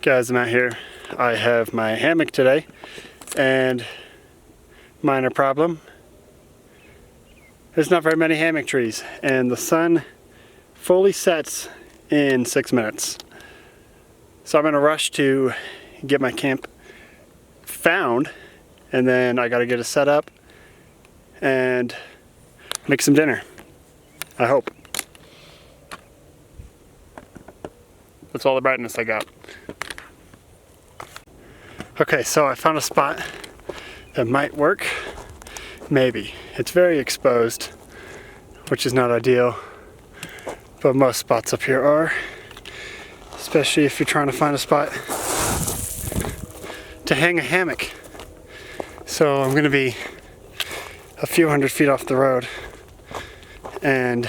Guys, I'm out here. I have my hammock today, and minor problem. There's not very many hammock trees, and the sun fully sets in 6 minutes. So I'm in a rush to get my camp found, and then I gotta get it set up and make some dinner. I hope. That's all the brightness I got. Okay, so I found a spot that might work. Maybe. It's very exposed, which is not ideal, but most spots up here are, especially if you're trying to find a spot to hang a hammock. So I'm gonna be a few hundred feet off the road and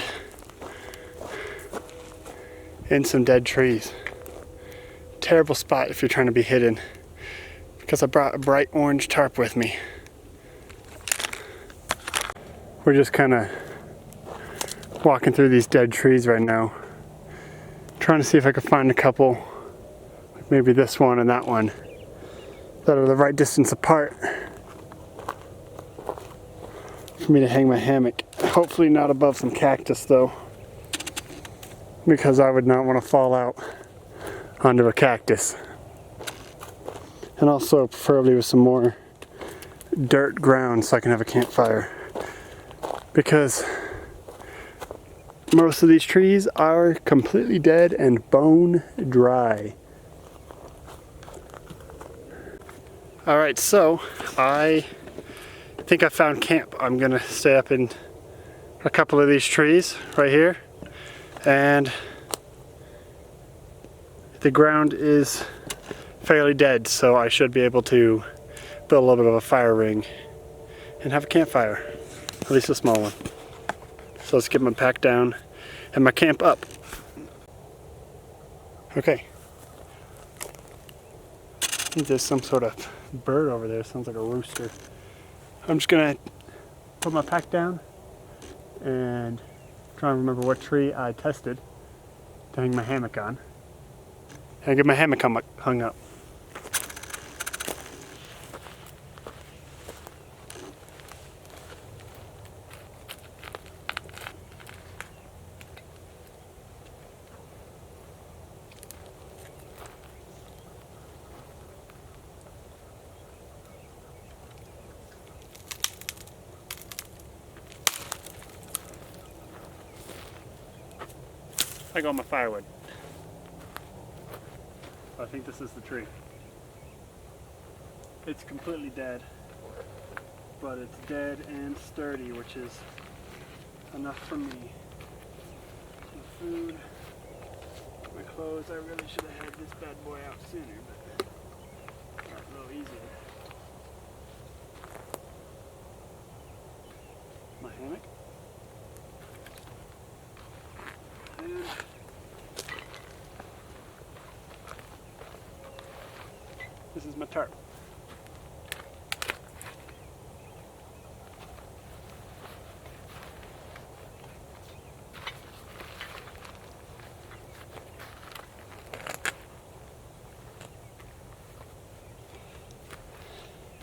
in some dead trees. Terrible spot if you're trying to be hidden, because I brought a bright orange tarp with me. We're just kind of walking through these dead trees right now, trying to see if I can find a couple, like maybe this one and that one, that are the right distance apart for me to hang my hammock. Hopefully not above some cactus though, because I would not want to fall out onto a cactus. And also preferably with some more dirt ground so I can have a campfire, because most of these trees are completely dead and bone dry. Alright, so I think I found camp. I'm gonna stay up in a couple of these trees right here, and the ground is fairly dead, so I should be able to build a little bit of a fire ring and have a campfire, at least a small one. So let's get my pack down and my camp up. Okay. I think there's some sort of bird over there. Sounds like a rooster. I'm just gonna put my pack down and try and remember what tree I tested to hang my hammock on, and get my hammock hung up. I got my firewood. I think this is the tree. It's completely dead, but it's dead and sturdy, which is enough for me. My food, my clothes. I really should have had this bad boy out sooner, but got a little easier. My hammock. And this is my tarp.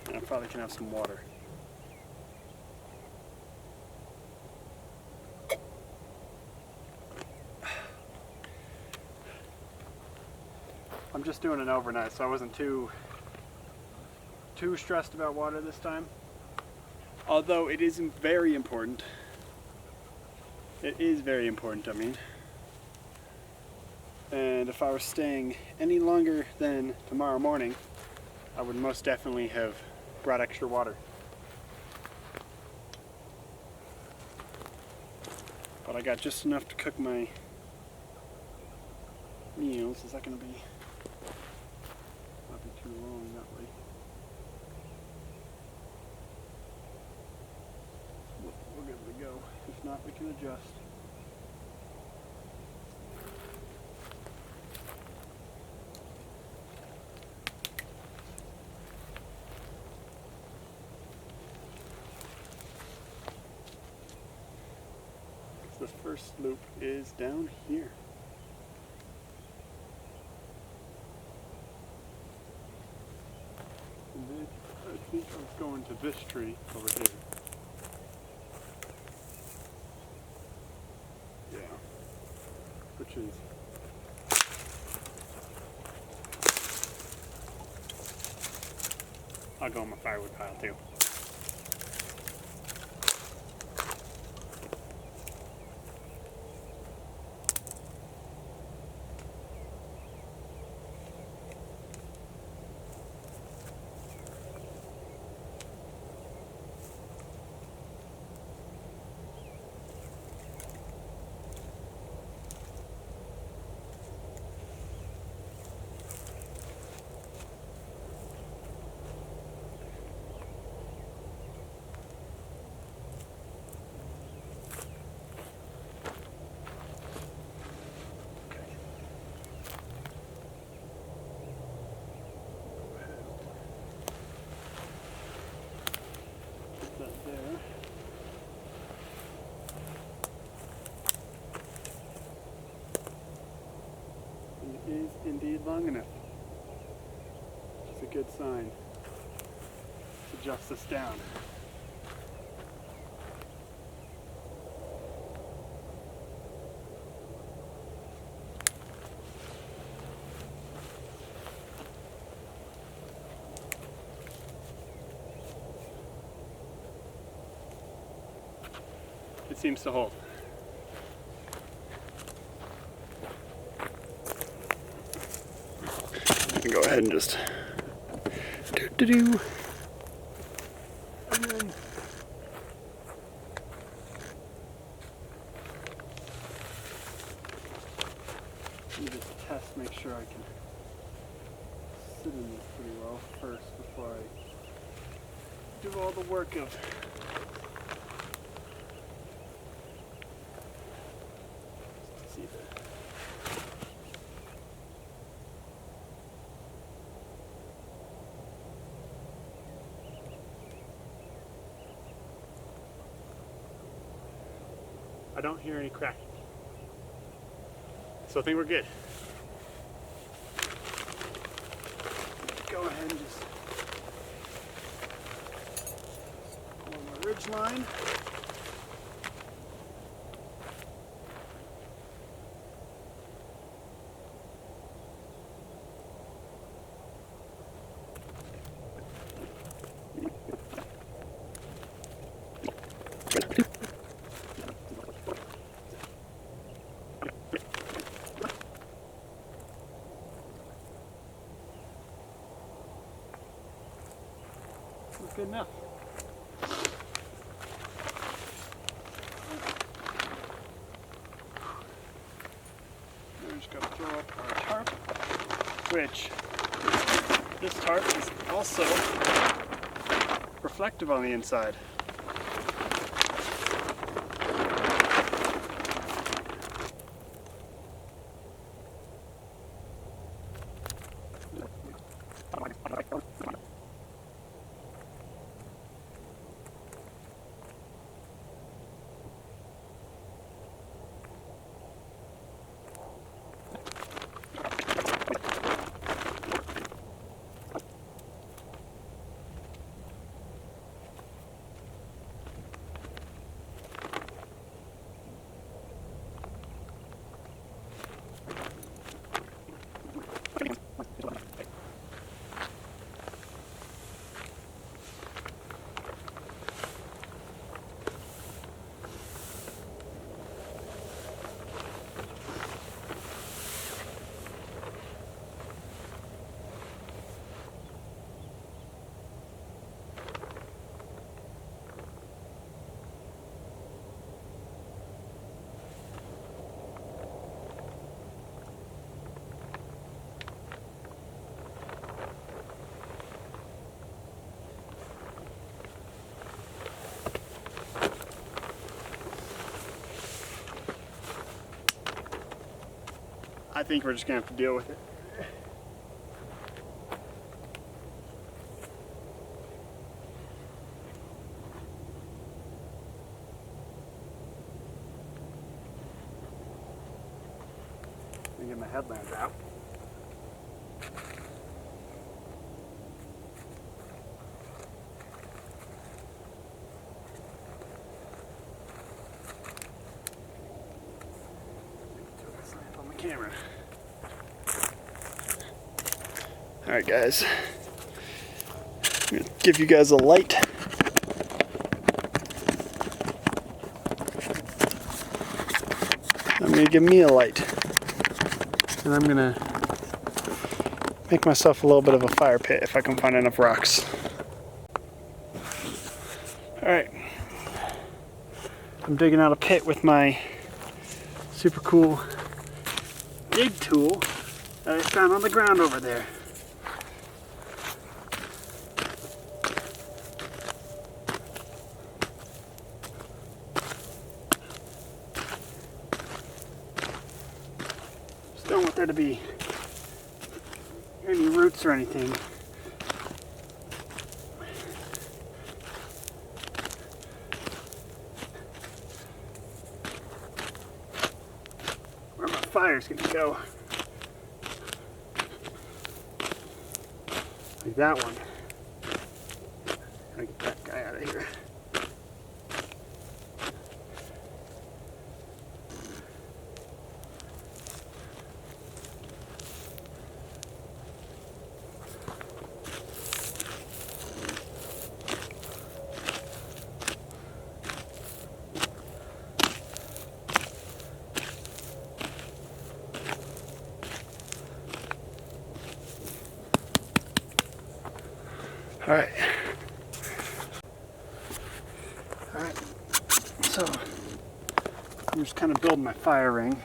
And I probably can have some water. I'm just doing an overnight, so I wasn't too stressed about water this time. Although it is very important. It is very important, I mean. And if I were staying any longer than tomorrow morning, I would most definitely have brought extra water. But I got just enough to cook my meals. Is that going to be... not be too long that way. We're good to go. If not, we can adjust. The first loop is down here. think I was going to this tree over here. Yeah. Which is I'll go on my firewood pile too. Is indeed long enough. It's a good sign. Let's adjust this down. It seems to hold. Go ahead and just do. And then let me just test, make sure I can sit in this pretty well first before I do all the work of see the I don't hear any cracking. So I think we're good. Go ahead and just pull my ridge line. Good enough. Now we just got to throw up our tarp, which this tarp is also reflective on the inside. I think we're just gonna have to deal with it. Let me get my headlamp out. camera. Alright guys, I'm going to give you guys a light. I'm going to give me a light. And I'm going to make myself a little bit of a fire pit if I can find enough rocks. Alright, I'm digging out a pit with my super cool dig tool that I found on the ground over there. Just don't want there to be any roots or anything. Where my fire's gonna go. Like that one. Gotta get that guy out of here. Alright. Alright. So, I'm just kind of building my fire ring.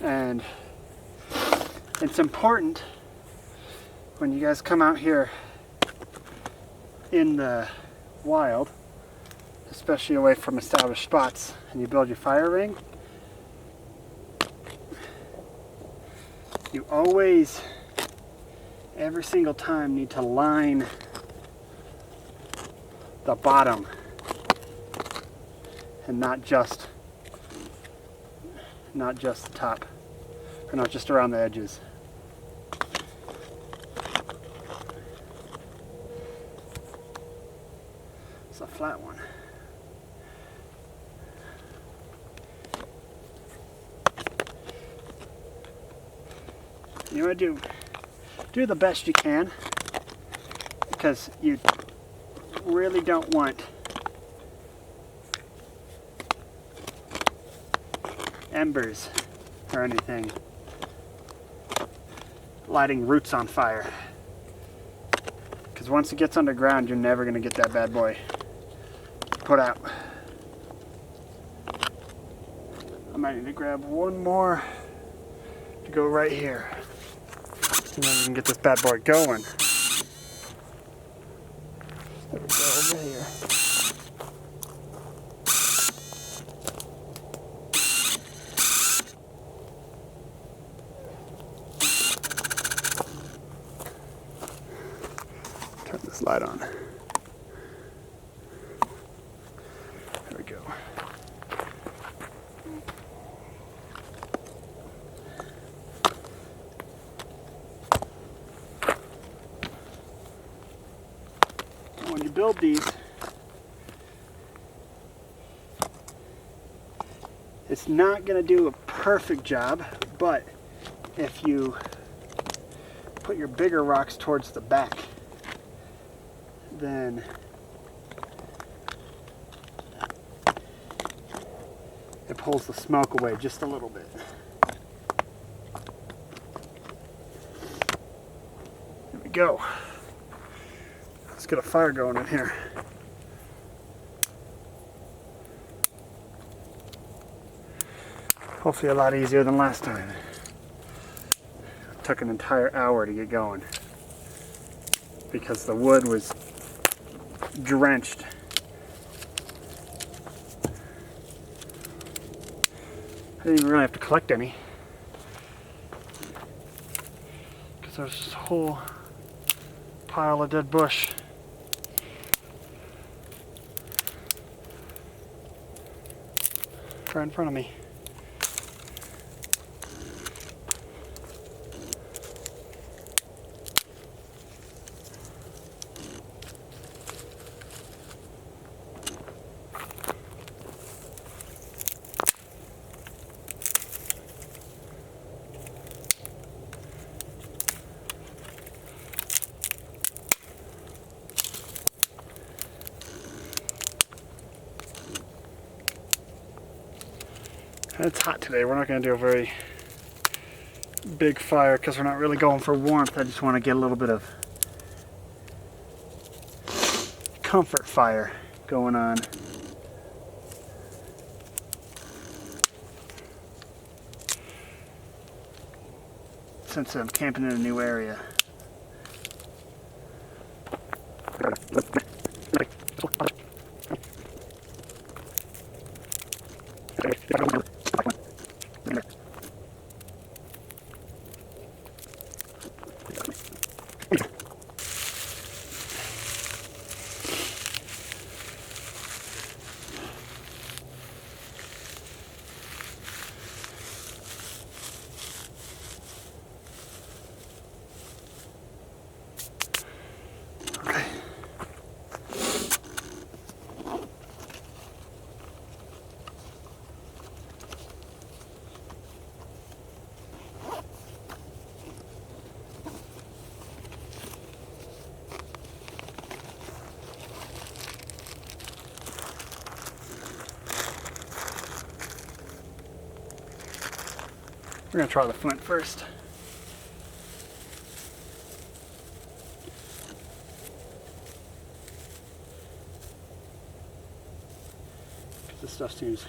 And it's important when you guys come out here in the wild, especially away from established spots, and you build your fire ring, you always, every single time, need to line the bottom and not just the top, or not just around the edges. It's a flat one. You want to do the best you can, because you really don't want embers or anything lighting roots on fire, because once it gets underground, you're never going to get that bad boy put out. I might need to grab one more to go right here, and then we can get this bad boy going. There we go, over here. Turn this light on. There we go. When you build these, it's not going to do a perfect job, but if you put your bigger rocks towards the back, then it pulls the smoke away just a little bit. There we go. Let's get a fire going in here. Hopefully a lot easier than last time. It took an entire hour to get going because the wood was drenched. I didn't even really have to collect any because there's this whole pile of dead bush. Right in front of me. It's hot today. We're not going to do a very big fire because we're not really going for warmth. I just want to get a little bit of comfort fire going on. Since I'm camping in a new area. We're going to try the flint first. This stuff seems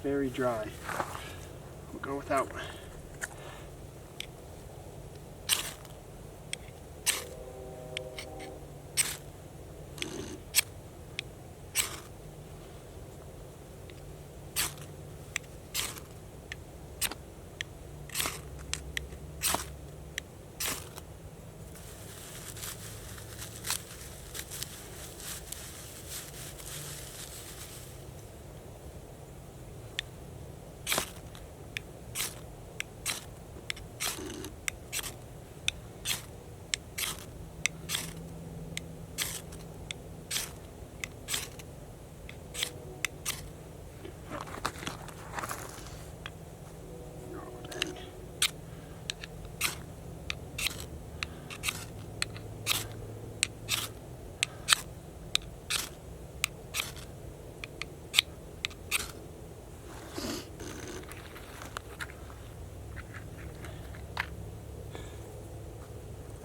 very dry. We'll go without.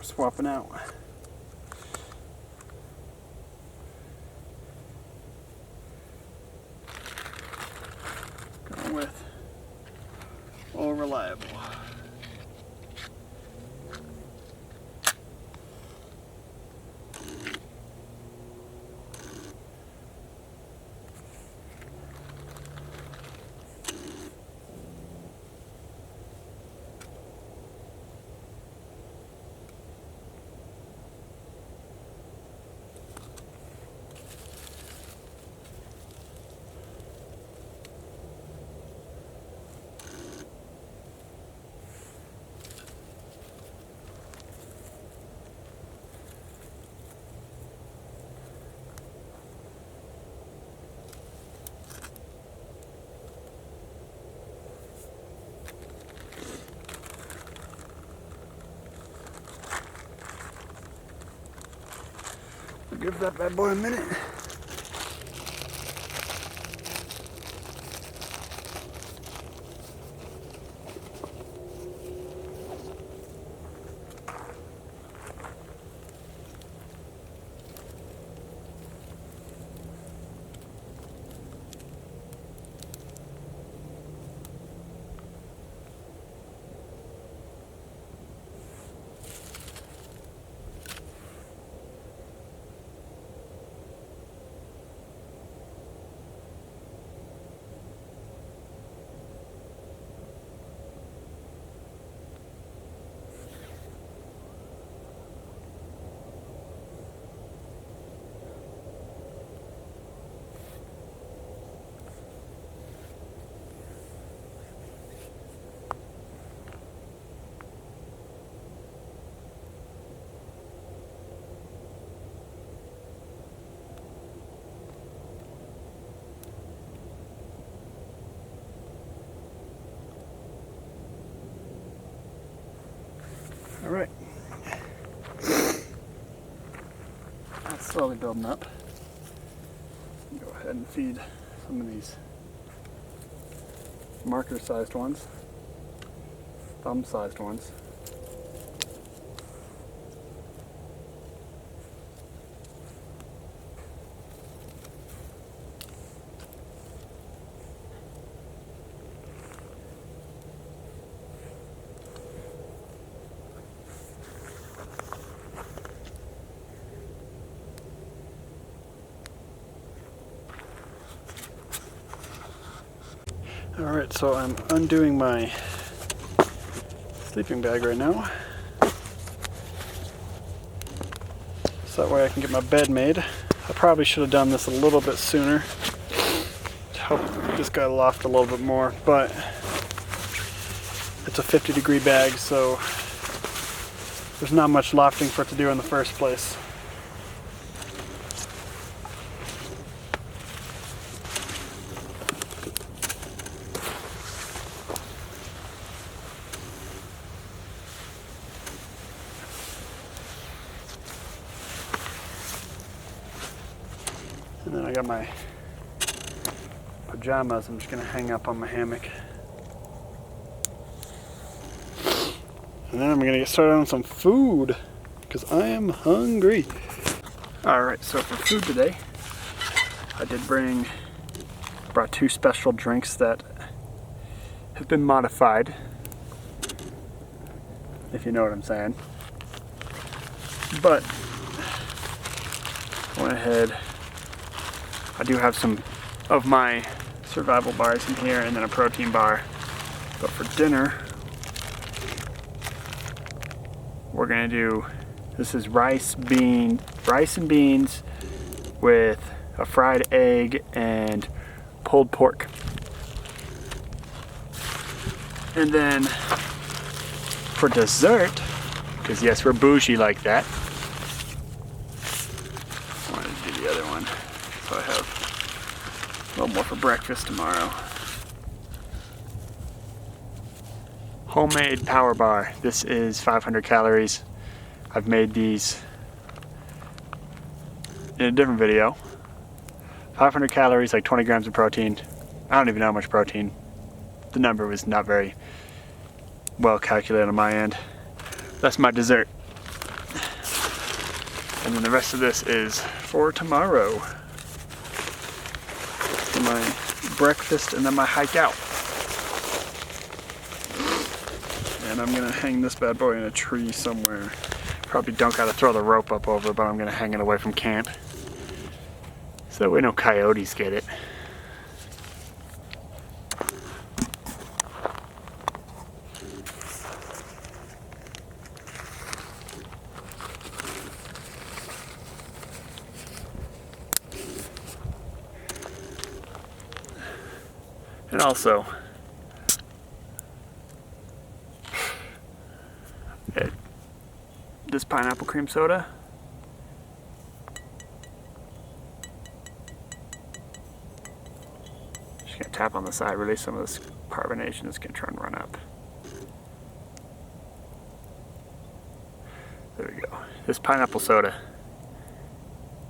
Swapping out. Going with all reliable. Give that bad boy a minute. All right. That's slowly building up. Go ahead and feed some of these marker-sized ones, thumb-sized ones. Alright, so I'm undoing my sleeping bag right now. So that way I can get my bed made. I probably should have done this a little bit sooner to help this guy loft a little bit more, but it's a 50-degree bag, so there's not much lofting for it to do in the first place. And then I got my pajamas I'm just going to hang up on my hammock. And then I'm going to get started on some food because I am hungry. Alright, so for food today, I did brought 2 special drinks that have been modified, if you know what I'm saying. But I went ahead, I do have some of my survival bars in here and then a protein bar. But for dinner, we're gonna do, this is rice and beans with a fried egg and pulled pork. And then for dessert, because yes, we're bougie like that, I wanted to do the other one. So I have a little more for breakfast tomorrow. Homemade power bar. This is 500 calories. I've made these in a different video. 500 calories, like 20 grams of protein. I don't even know how much protein. The number was not very well calculated on my end. That's my dessert. And then the rest of this is for tomorrow. For my breakfast and then my hike out. And I'm gonna hang this bad boy in a tree somewhere. Probably don't gotta throw the rope up over, but I'm gonna hang it away from camp. So that way no coyotes get it. And also, this pineapple cream soda, just gonna tap on the side, release some of this carbonation, it's gonna try and run up. There we go. This pineapple soda,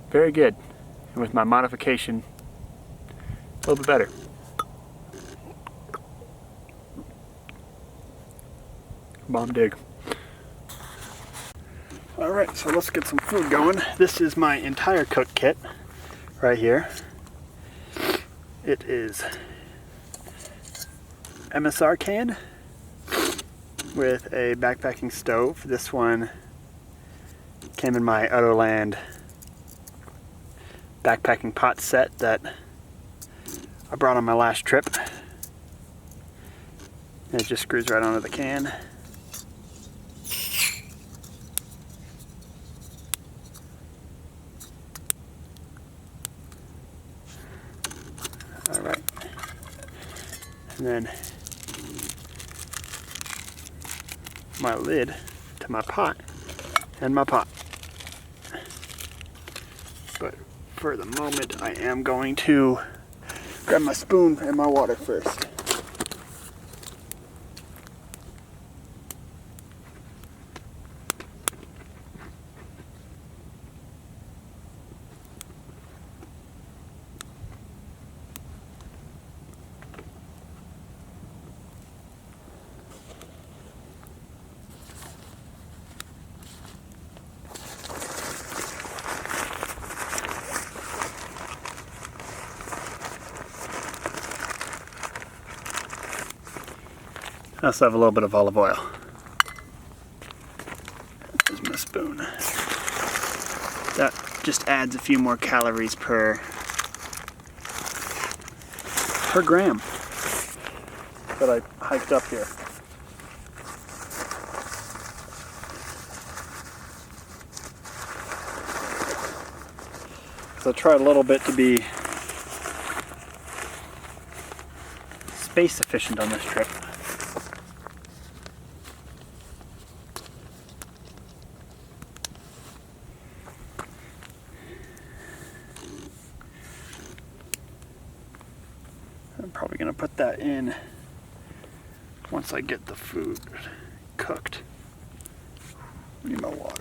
very good. And with my modification, a little bit better. Bomb dig. Alright, so let's get some food going. This is my entire cook kit right here. It is MSR can with a backpacking stove. This one came in my Ottoland backpacking pot set that I brought on my last trip. And it just screws right onto the can. Alright, and then my lid to my pot and my pot. But for the moment I am going to grab my spoon and my water first. I also have a little bit of olive oil. There's my spoon. That just adds a few more calories per gram that I hiked up here. So I tried a little bit to be space efficient on this trip. I'm probably going to put that in once I get the food cooked. I need my water.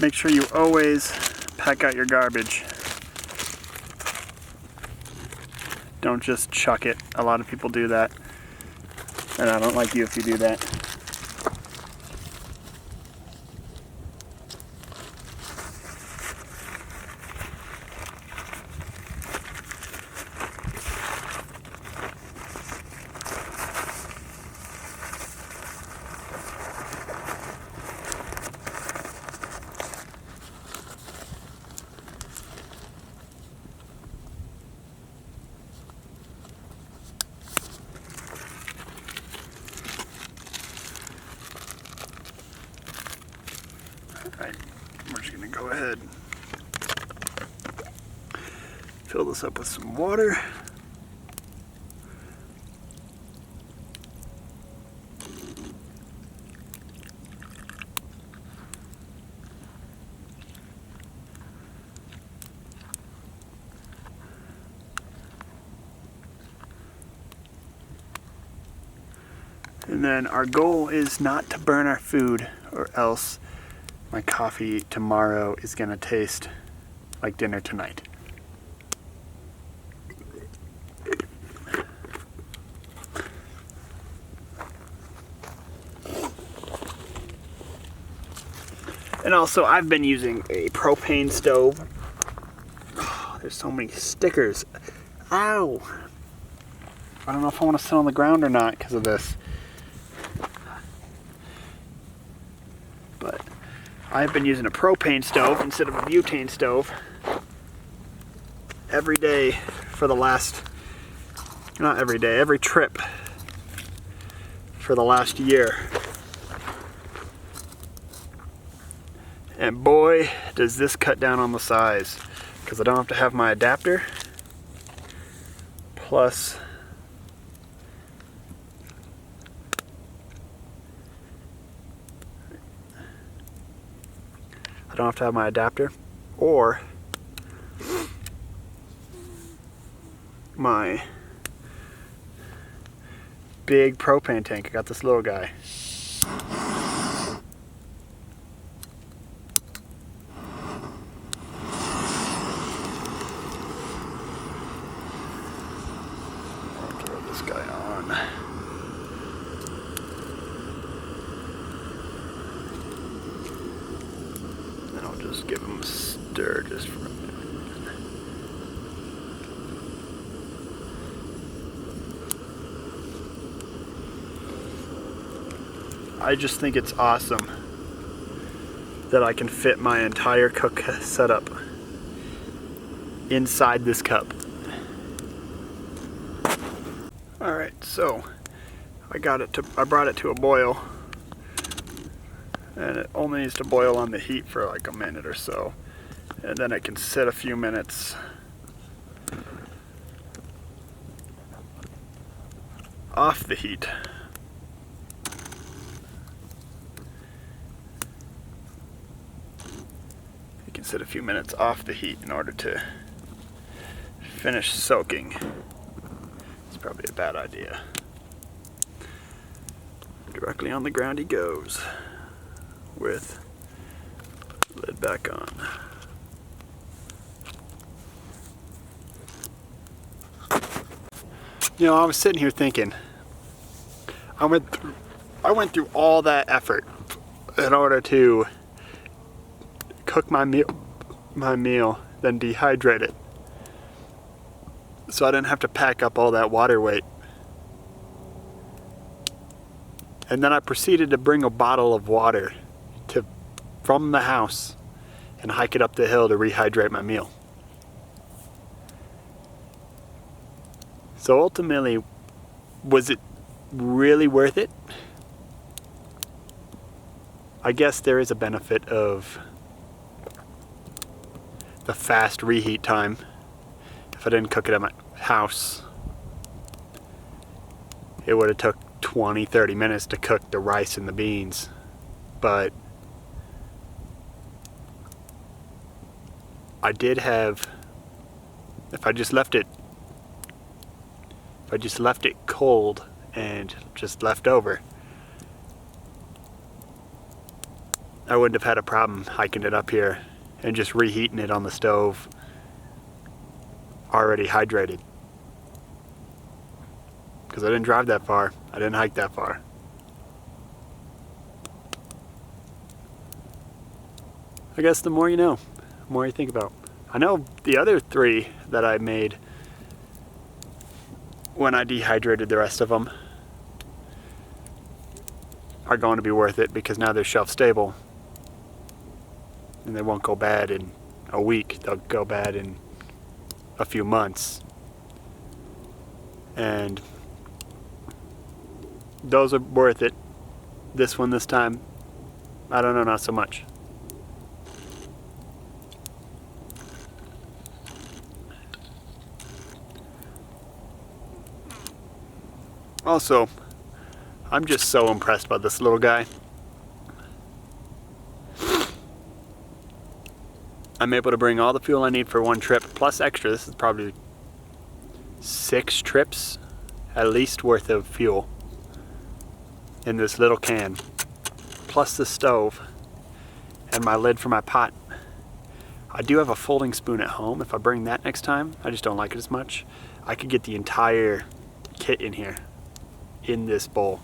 Make sure you always pack out your garbage. Don't just chuck it. A lot of people do that. And I don't like you if you do that. Alright, we're just going to go ahead, fill this up with some water. And then our goal is not to burn our food, or else my coffee tomorrow is gonna taste like dinner tonight. And also, I've been using a propane stove. Oh, there's so many stickers. Ow! I don't know if I want to sit on the ground or not because of this. But I've been using a propane stove instead of a butane stove every day for the last, not every day, every trip for the last year. And boy, does this cut down on the size, because I don't have to have my adapter. Plus, I don't have to have my adapter or my big propane tank. I got this little guy. I'll throw this guy on. And I'll just give him a stir just for a minute. I just think it's awesome that I can fit my entire cook setup inside this cup. Alright, so I brought it to a boil, and it only needs to boil on the heat for like a minute or so, and then it can sit a few minutes off the heat. You can sit a few minutes off the heat in order to finish soaking. It's probably a bad idea. Directly on the ground he goes, with lid back on. You know, I was sitting here thinking, I went through all that effort in order to cook my meal, then dehydrate it, so I didn't have to pack up all that water weight. And then I proceeded to bring a bottle of water from the house and hike it up the hill to rehydrate my meal. So ultimately, was it really worth it? I guess there is a benefit of the fast reheat time. If I didn't cook it at my house, it would have took 20-30 minutes to cook the rice and the beans. But I did have, if I just left it cold and just left over, I wouldn't have had a problem hiking it up here and just reheating it on the stove, already hydrated. Because I didn't drive that far, I didn't hike that far. I guess the more you know, the more you think about. I know the other 3 that I made when I dehydrated the rest of them are going to be worth it, because now they're shelf stable and they won't go bad in a week. They'll go bad in a few months. And those are worth it. This one this time, I don't know, not so much. Also, I'm just so impressed by this little guy. I'm able to bring all the fuel I need for one trip, plus extra. This is probably 6 trips at least worth of fuel in this little can, plus the stove and my lid for my pot. I do have a folding spoon at home. If I bring that next time, I just don't like it as much. I could get the entire kit in here, in this bowl.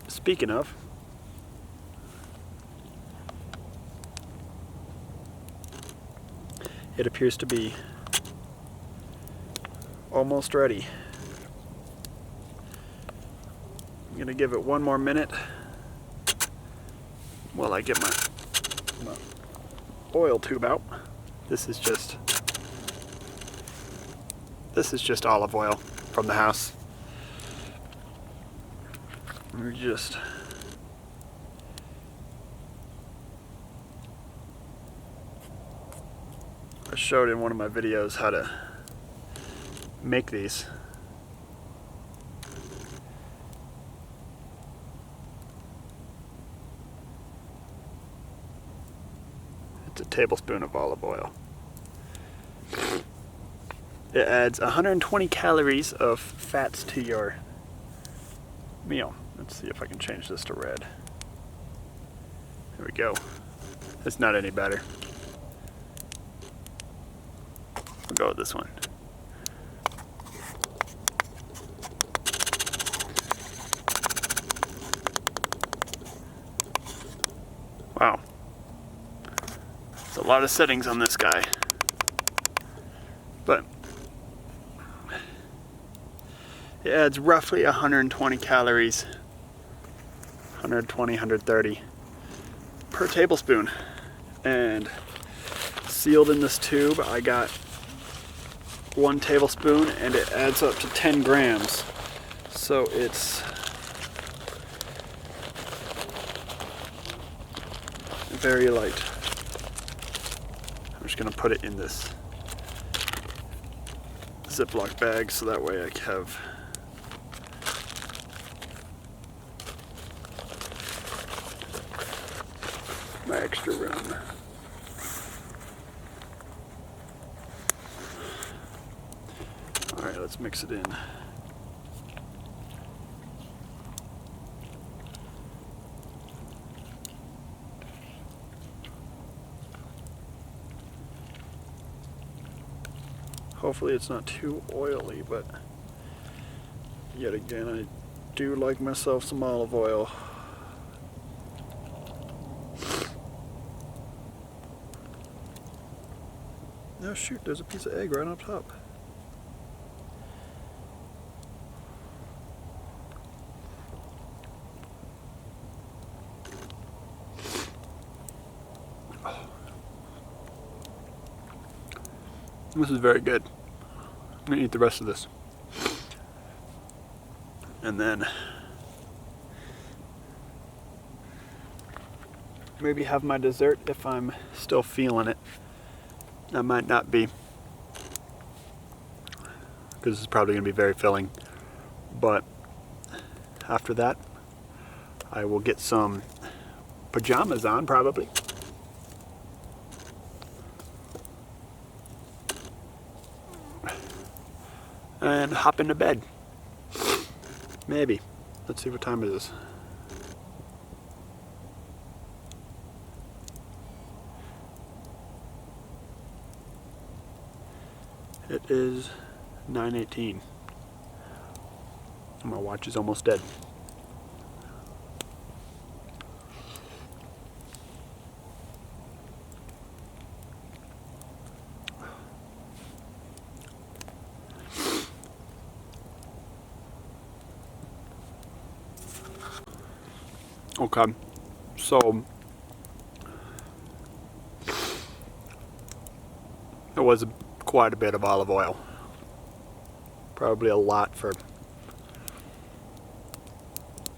Speaking of, it appears to be almost ready. I'm gonna give it one more minute while I get my oil tube out. This is just olive oil from the house. I showed in one of my videos how to make these. It's a tablespoon of olive oil. It adds 120 calories of fats to your meal. Let's see if I can change this to red. There we go. It's not any better. I'll go with this one. Wow. There's a lot of settings on this guy. But it adds roughly 120 calories, 120, 130 per tablespoon. And sealed in this tube, I got 1 tablespoon, and it adds up to 10 grams. So it's very light. I'm just gonna put it in this Ziploc bag so that way I have my extra room. Alright, let's mix it in. Hopefully it's not too oily, but yet again, I do like myself some olive oil. Oh shoot, there's a piece of egg right on top. This is very good. I'm gonna eat the rest of this. And then maybe have my dessert if I'm still feeling it. I might not be, because this is probably gonna be very filling. But after that, I will get some pajamas on probably. And hop into bed. Maybe. Let's see what time it is. It is 9:18. My watch is almost dead. Okay, so it was quite a bit of olive oil. Probably a lot for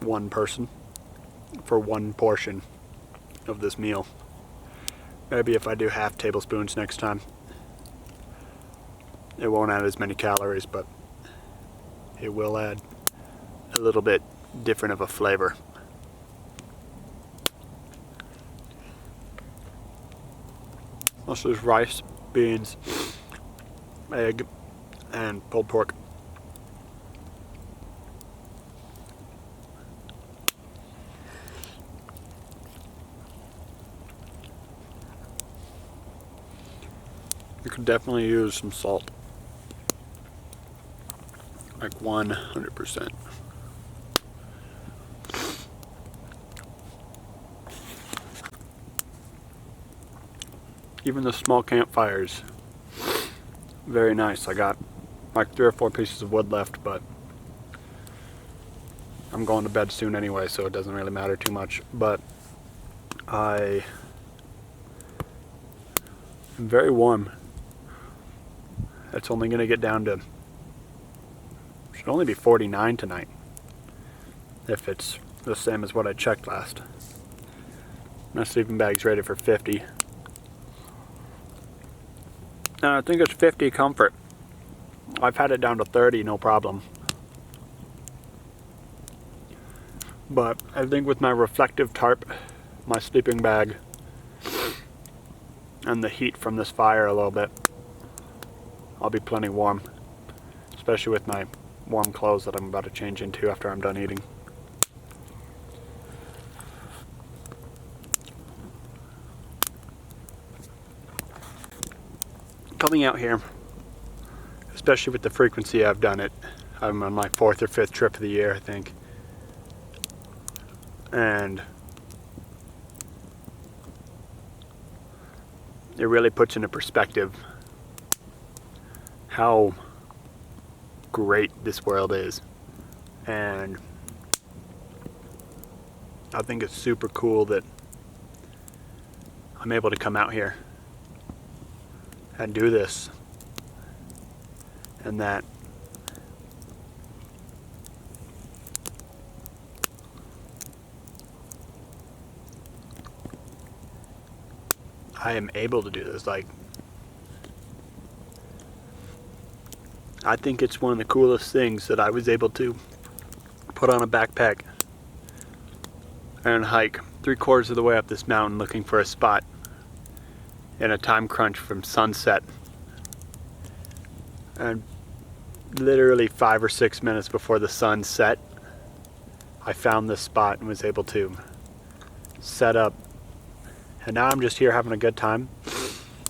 one person, for one portion of this meal. Maybe if I do half tablespoons next time, it won't add as many calories, but it will add a little bit different of a flavor. Also, there's rice, beans, egg, and pulled pork. You could definitely use some salt. Like 100%. Even the small campfires, very nice. I got like 3 or 4 pieces of wood left, but I'm going to bed soon anyway, so it doesn't really matter too much. But I am very warm. It's only going to get down to, should only be 49 tonight, if it's the same as what I checked last. My sleeping bag's rated for 50. And I think it's 50 comfort. I've had it down to 30, no problem. But I think with my reflective tarp, my sleeping bag, and the heat from this fire a little bit, I'll be plenty warm. Especially with my warm clothes that I'm about to change into after I'm done eating. Coming out here, especially with the frequency I've done it, I'm on my 4th or 5th trip of the year, I think. And it really puts into perspective how great this world is. And I think it's super cool that I'm able to come out here and do this, and that I am able to do this. Like, I think it's one of the coolest things that I was able to put on a backpack and hike 3/4 of the way up this mountain looking for a spot in a time crunch from sunset, and literally 5 or 6 minutes before the sun set, I found this spot and was able to set up. And now I'm just here having a good time.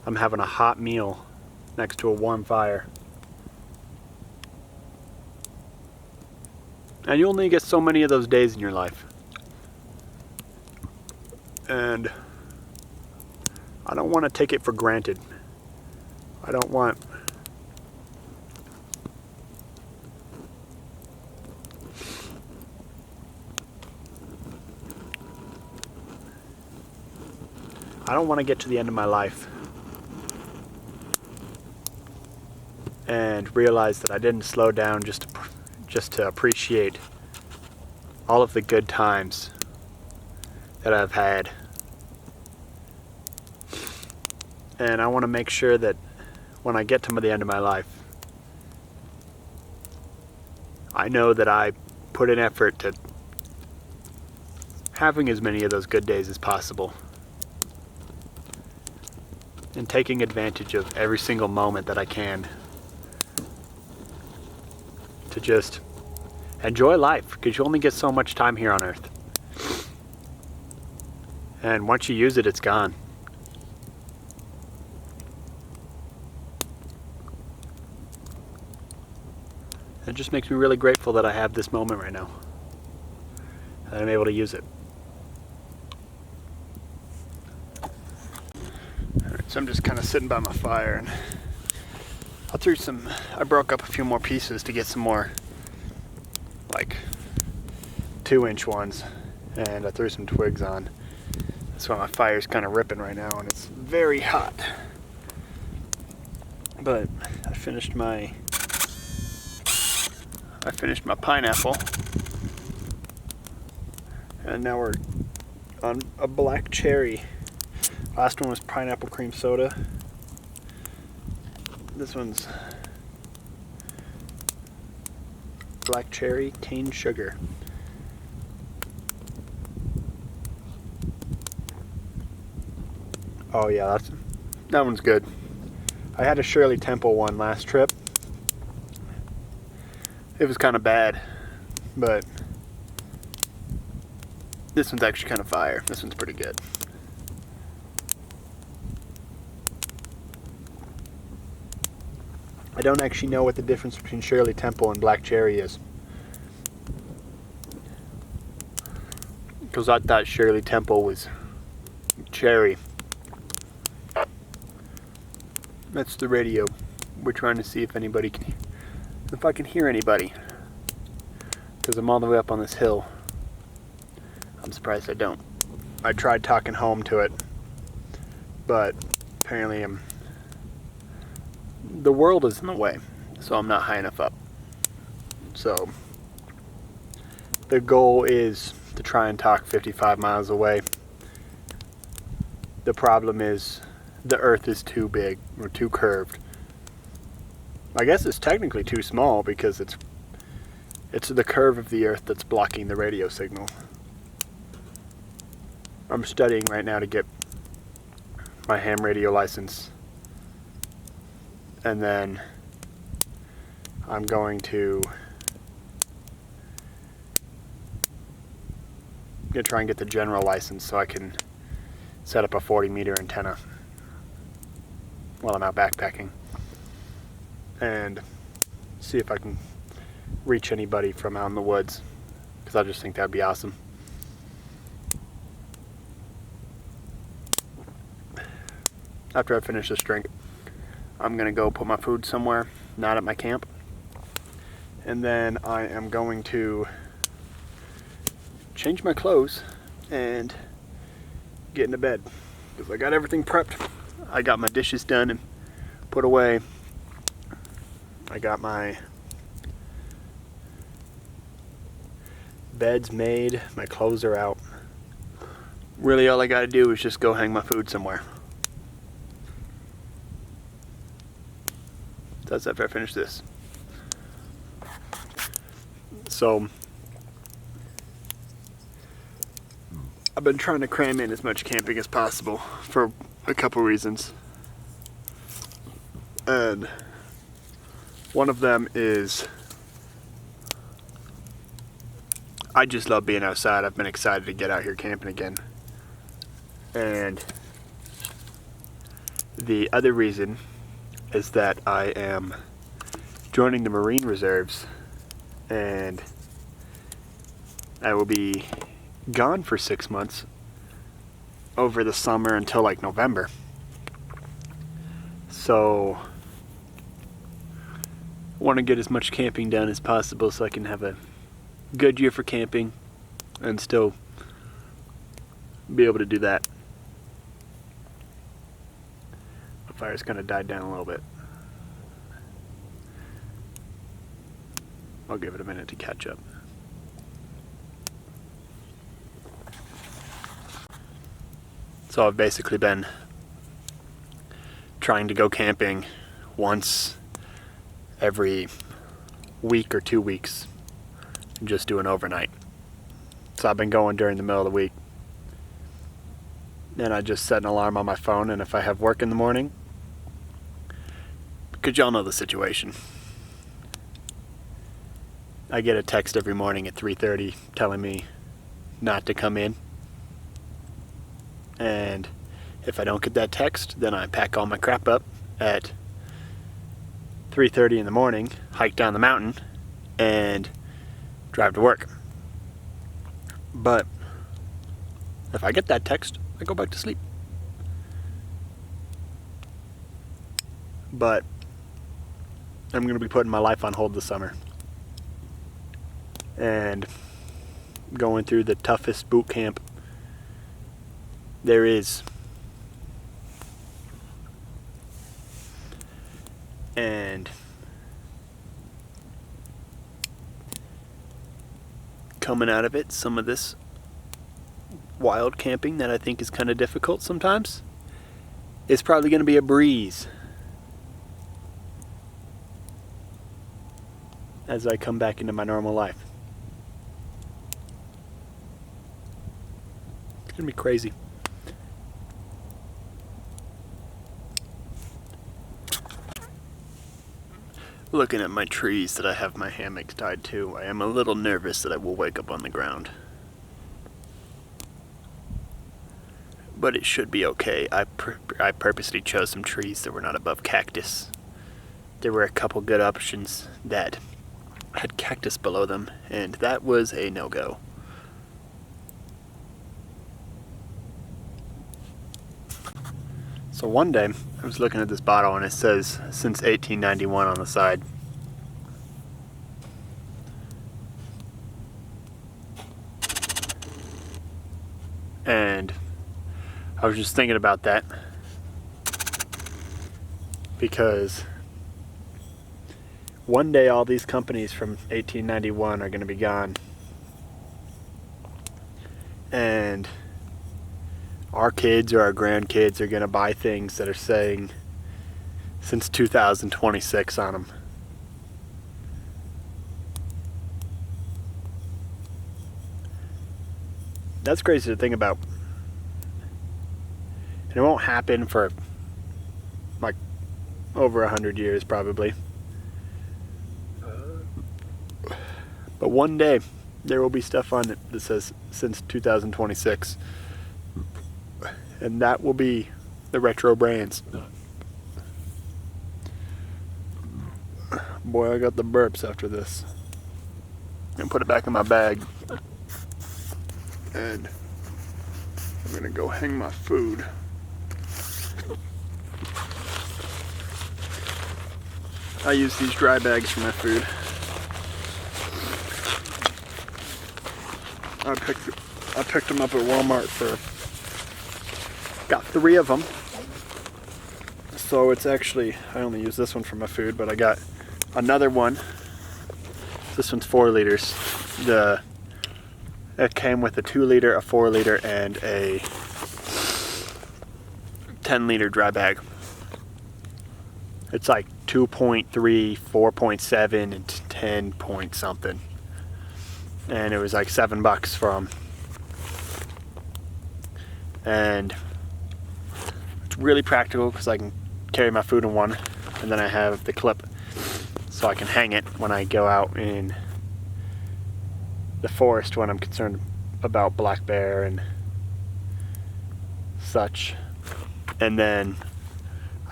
I'm having a hot meal next to a warm fire. And you only get so many of those days in your life. And I don't want to take it for granted. I don't want to get to the end of my life and realize that I didn't slow down just to appreciate all of the good times that I've had. And I want to make sure that when I get to the end of my life, I know that I put in effort to having as many of those good days as possible and taking advantage of every single moment that I can to just enjoy life, because you only get so much time here on Earth. And once you use it, it's gone. It just makes me really grateful that I have this moment right now, that I'm able to use it. Alright, so I'm just kind of sitting by my fire, and I broke up a few more pieces to get some more like 2-inch ones, and I threw some twigs on. That's why my fire's kind of ripping right now, and it's very hot. But I finished my pineapple, and now we're on a black cherry. Last one was pineapple cream soda. This one's black cherry cane sugar. Oh yeah, that one's good. I had a Shirley Temple one last trip. It was kind of bad, but this one's actually kind of fire. This one's pretty good. I don't actually know what the difference between Shirley Temple and black cherry is, because I thought Shirley Temple was cherry. That's the radio. We're trying to see if I can hear anybody, because I'm all the way up on this hill. I'm surprised I don't. I tried talking home to it, but apparently the world is in the way, so I'm not high enough up. So the goal is to try and talk 55 miles away. The problem is the Earth is too big or too curved. I guess it's technically too small, because it's the curve of the Earth that's blocking the radio signal. I'm studying right now to get my ham radio license, and then I'm going to try and get the general license so I can set up a 40-meter antenna while I'm out backpacking, and see if I can reach anybody from out in the woods, because I just think that'd be awesome. After I finish this drink, I'm gonna go put my food somewhere, not at my camp, and then I am going to change my clothes and get into bed, because I got everything prepped. I got my dishes done and put away. I got my beds made, my clothes are out. Really all I gotta do is just go hang my food somewhere. That's after I finish this. So I've been trying to cram in as much camping as possible for a couple reasons. And one of them is I just love being outside. I've been excited to get out here camping again. And the other reason is that I am joining the Marine Reserves, and I will be gone for 6 months over the summer until like November. So I want to get as much camping done as possible so I can have a good year for camping and still be able to do that. The fire's kind of died down a little bit. I'll give it a minute to catch up. So I've basically been trying to go camping once every week or 2 weeks and just do an overnight. So I've been going during the middle of the week. Then I just set an alarm on my phone, and if I have work in the morning, because y'all know the situation, I get a text every morning at 3:30 telling me not to come in. And if I don't get that text, then I pack all my crap up at 3:30 in the morning, hike down the mountain, and drive to work. But if I get that text, I go back to sleep. But I'm going to be putting my life on hold this summer and going through the toughest boot camp there is. And coming out of it, some of this wild camping that I think is kind of difficult sometimes is probably going to be a breeze as I come back into my normal life. It's going to be crazy. Looking at my trees that I have my hammocks tied to, I am a little nervous that I will wake up on the ground. But it should be okay. I purposely chose some trees that were not above cactus. There were a couple good options that had cactus below them, and that was a no-go. So one day, I was looking at this bottle and it says, since 1891 on the side. And I was just thinking about that because one day all these companies from 1891 are going to be gone. And our kids or our grandkids are going to buy things that are saying since 2026 on them. That's crazy to think about. And it won't happen for like over 100 years probably. But one day there will be stuff on it that says since 2026. And that will be the retro brands. Boy, I got the burps after this. And put it back in my bag. And I'm gonna go hang my food. I use these dry bags for my food. I picked them up at Walmart for, got 3 of them. So it's actually, I only use this one for my food, but I got another one. This one's 4 liters. It came with a 2 liter, a 4 liter, and a 10 liter dry bag. It's like 2.3, 4.7, and 10 point something. And it was like $7 from. And it's really practical because I can carry my food in one, and then I have the clip so I can hang it when I go out in the forest when I'm concerned about black bear and such. And then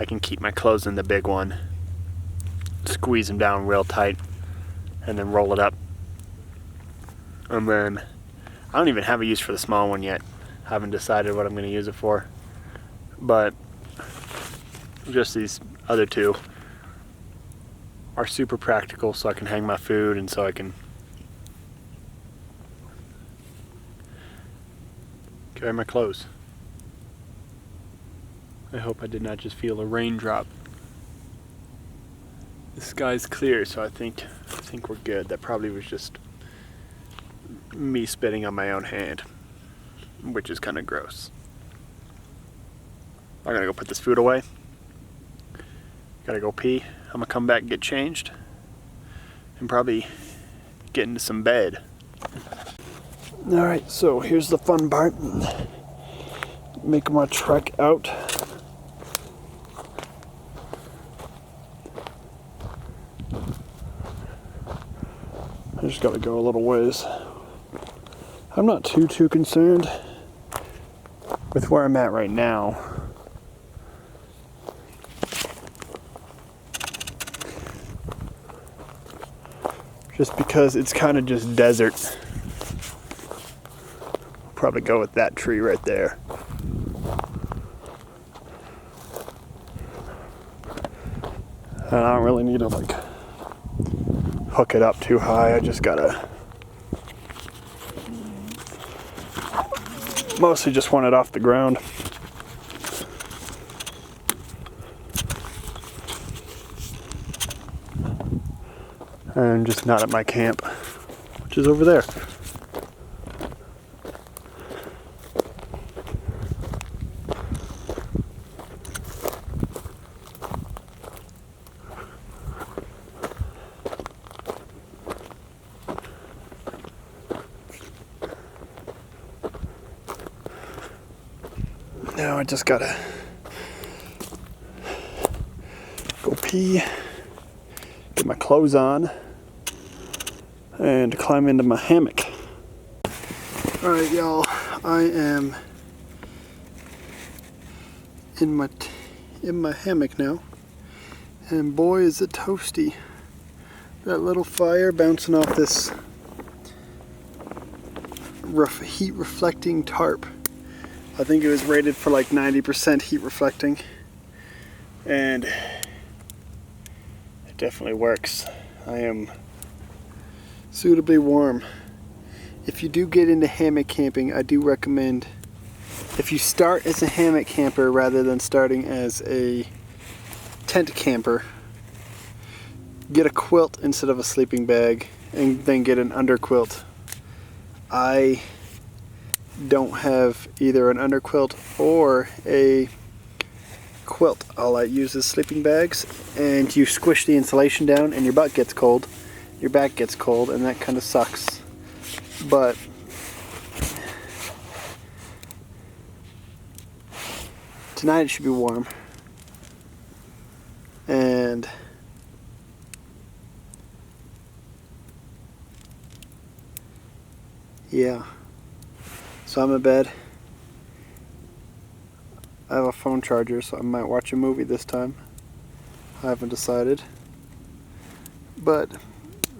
I can keep my clothes in the big one, squeeze them down real tight, and then roll it up. And then I don't even have a use for the small one yet. I haven't decided what I'm going to use it for. But just these other two are super practical, so I can hang my food and so I can carry my clothes. I hope I did not just feel a raindrop. The sky's clear, so I think we're good. That probably was just me spitting on my own hand, which is kind of gross. I'm gonna go put this food away. Gotta go pee. I'm gonna come back and get changed and probably get into some bed. Alright, so here's the fun part. Making my trek out. I just gotta go a little ways. I'm not too concerned with where I'm at right now. Just because it's kind of just desert. Probably go with that tree right there. And I don't really need to like hook it up too high. I just gotta mostly just want it off the ground. And just not at my camp, which is over there. Now I just gotta go pee, get my clothes on, and climb into my hammock. Alright y'all, I am in my hammock now, and boy is it toasty. That little fire bouncing off this heat reflecting tarp. I think it was rated for like 90% heat reflecting, and it definitely works. I am suitably warm. If you do get into hammock camping, I do recommend, if you start as a hammock camper rather than starting as a tent camper, get a quilt instead of a sleeping bag, and then get an underquilt. I don't have either an underquilt or a quilt. All I use is sleeping bags, and you squish the insulation down and your butt gets cold, your back gets cold, and that kind of sucks. But tonight it should be warm, and yeah. So I'm in bed. I have a phone charger, so I might watch a movie this time. I haven't decided. But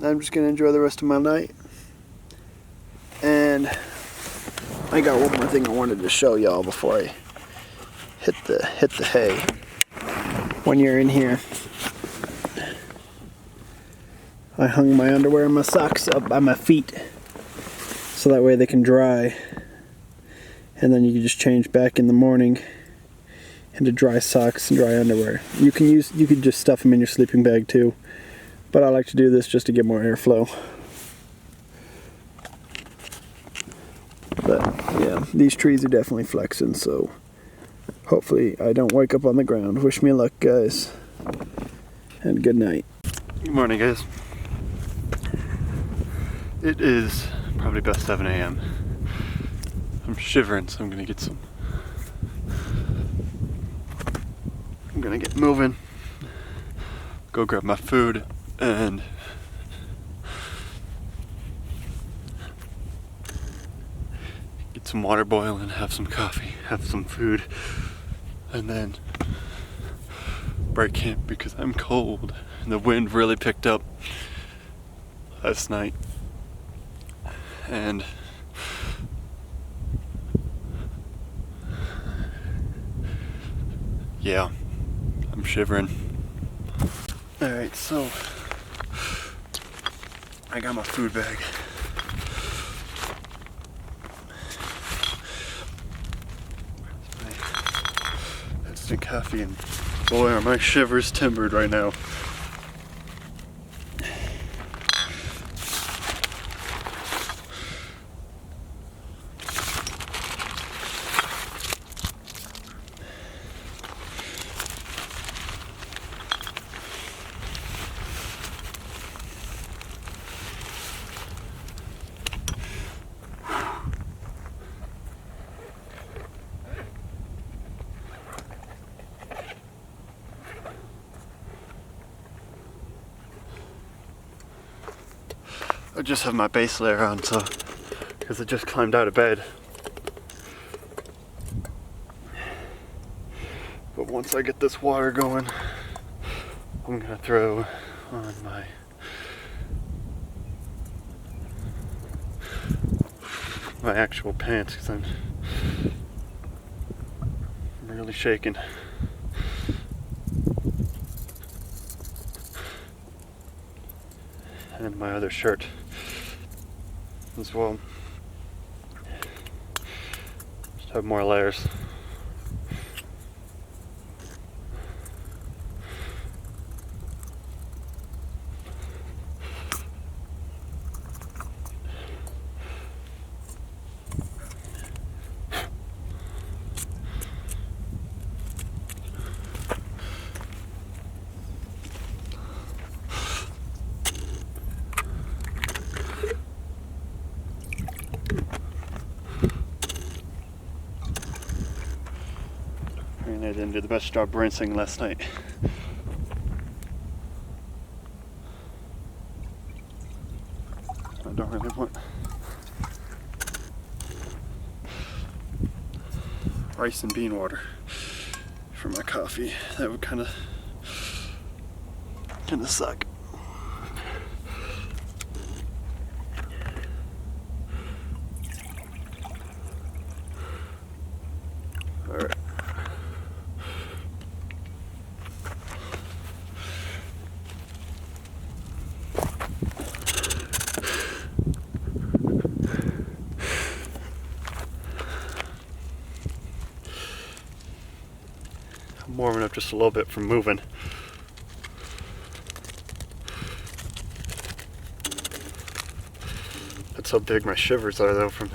I'm just gonna enjoy the rest of my night. And I got one more thing I wanted to show y'all before I hit the hay. When you're in here, I hung my underwear and my socks up by my feet, so that way they can dry. And then you can just change back in the morning into dry socks and dry underwear. You could just stuff them in your sleeping bag too, but I like to do this just to get more airflow. But yeah, these trees are definitely flexing, so hopefully I don't wake up on the ground. Wish me luck, guys, and good night. Good morning, guys. It is probably about 7 a.m. I'm shivering, so I'm gonna get moving, go grab my food, and get some water boiling, have some coffee, have some food, and then break camp because I'm cold and the wind really picked up last night, and Yeah, I'm shivering. Alright, so I got my food bag. My instant coffee, and boy are my shivers timbered right now. I just have my base layer on, so because I just climbed out of bed. But once I get this water going, I'm gonna throw on my actual pants because I'm really shaking. And my other shirt as well. Just have more layers. And I didn't do the best job rinsing last night. I don't really want rice and bean water for my coffee. That would kind of suck. All right. I'm warming up just a little bit from moving. That's how big my shivers are though from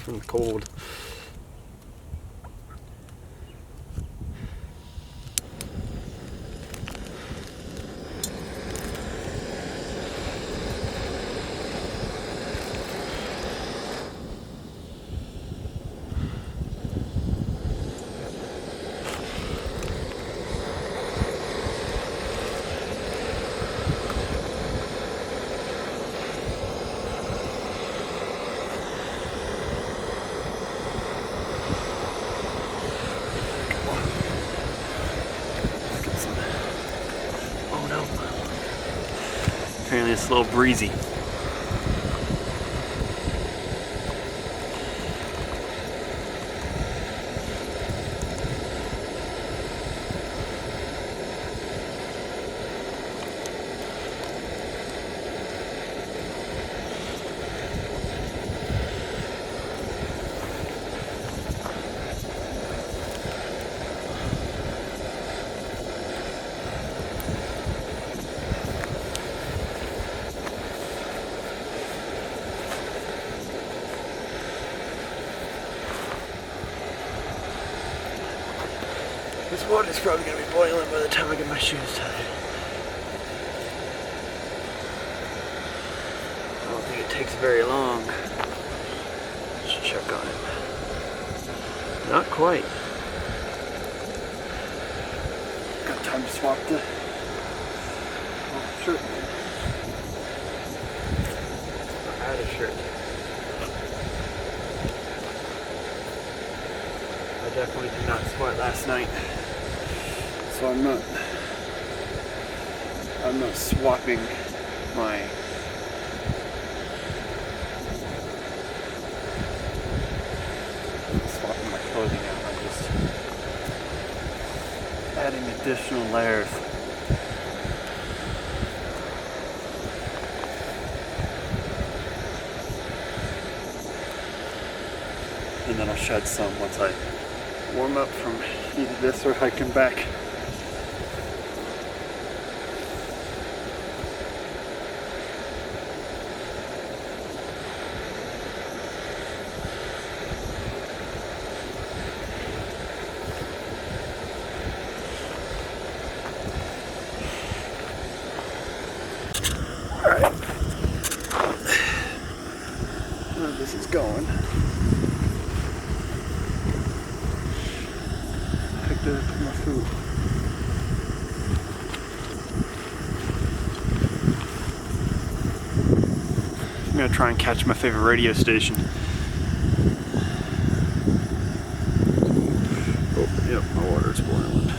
the cold. Apparently it's a little breezy. This water's probably going to be boiling by the time I get my shoes tied. I don't think it takes very long. Let's check on it. Not quite. Got time to swap the shirt. Add a shirt. I definitely did not sweat last night. So I'm not swapping my clothing out. I'm just adding additional layers. And then I'll shed some once I warm up from either this or hiking back. Alright. This is going. Picked it up with my food. I'm gonna try and catch my favorite radio station. Oh, yep, my water's boiling.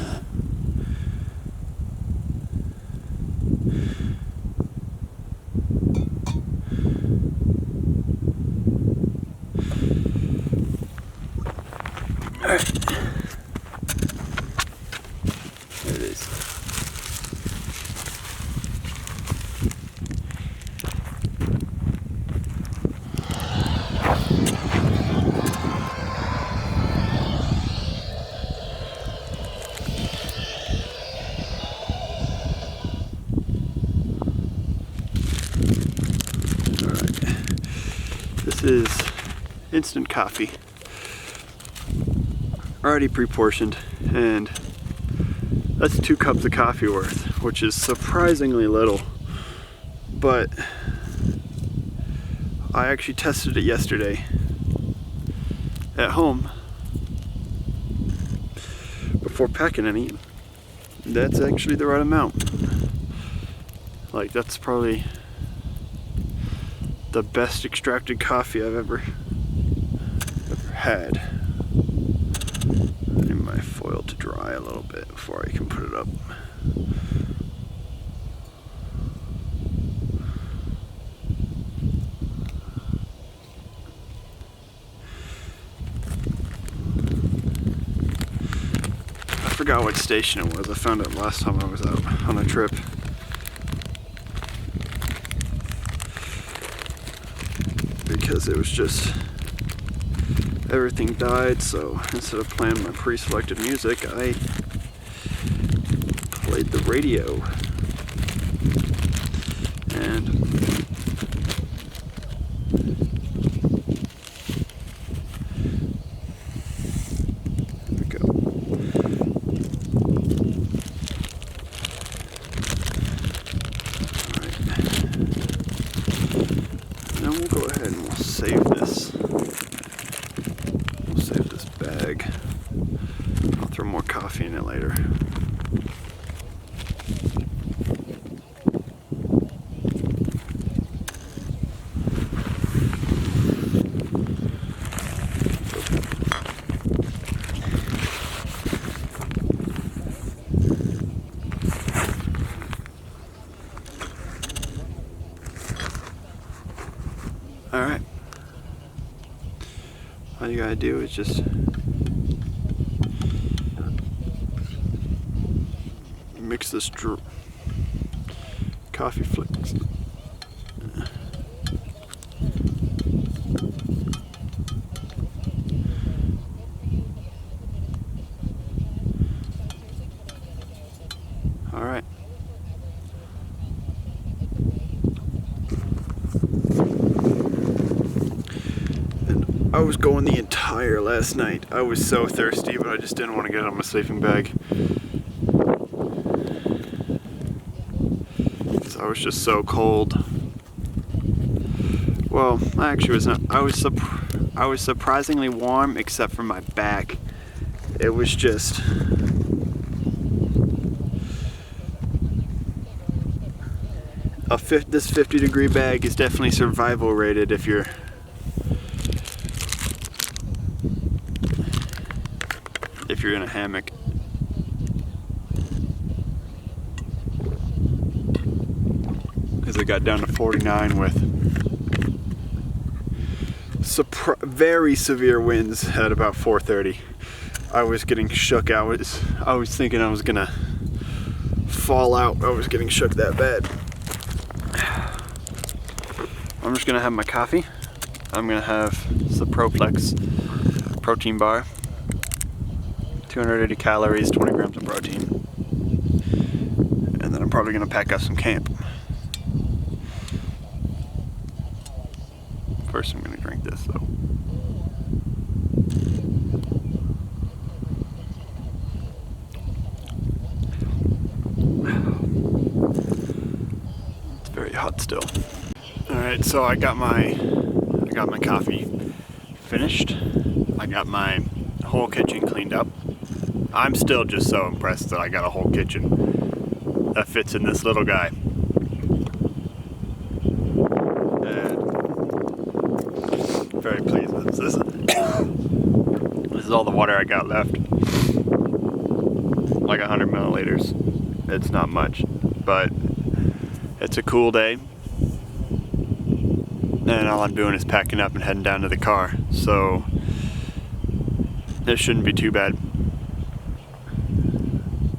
Alright. There it is. This is instant coffee, already pre-portioned, and that's 2 cups of coffee worth, which is surprisingly little, but I actually tested it yesterday at home before packing any. That's actually the right amount. Like, that's probably the best extracted coffee I've ever had. I need my foil to dry a little bit before I can put it up. I forgot what station it was. I found it last time I was out on a trip. Because it was just, everything died, so instead of playing my pre-selected music, I played the radio. And there we go. Alright. Then we'll go ahead and we'll save this. We'll save this bag. I'll throw more coffee in it later. Alright. All you gotta do is just mix this coffee flakes. Alright. I was going the entire last night. I was so thirsty, but I just didn't want to get on my sleeping bag. I was just so cold. Well, I actually was not. I was surprisingly warm, except for my back. It was just this 50-degree bag is definitely survival rated if you're in a hammock. Because it got down to 49 with very severe winds at about 4:30. I was getting shook. I was thinking I was gonna fall out. I was getting shook that bad. I'm just gonna have my coffee. I'm gonna have the Proplex protein bar. 280 calories, 20 grams of protein. And then I'm probably gonna pack up some camp. First I'm gonna drink this though. It's very hot still. Alright, so I got my coffee finished. I got my whole kitchen cleaned up. I'm still just so impressed that I got a whole kitchen that fits in this little guy. And very pleased with this. This is all the water I got left. Like 100 milliliters. It's not much, but it's a cool day. And all I'm doing is packing up and heading down to the car. So this shouldn't be too bad.